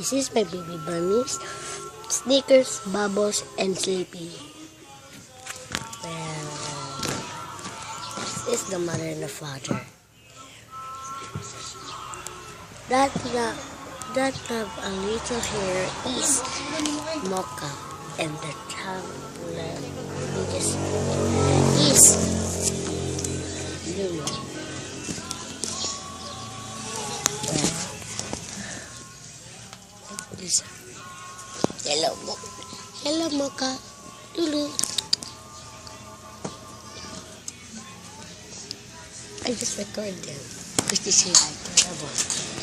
This is my baby bunnies, Snickers, Bubbles, and Sleepy. Well, this is the mother and the father. That have a little hair is Mocha, and the biggest is Lulu. Well, this hello Mocha, Lulu. I just recorded them because this is like terrible.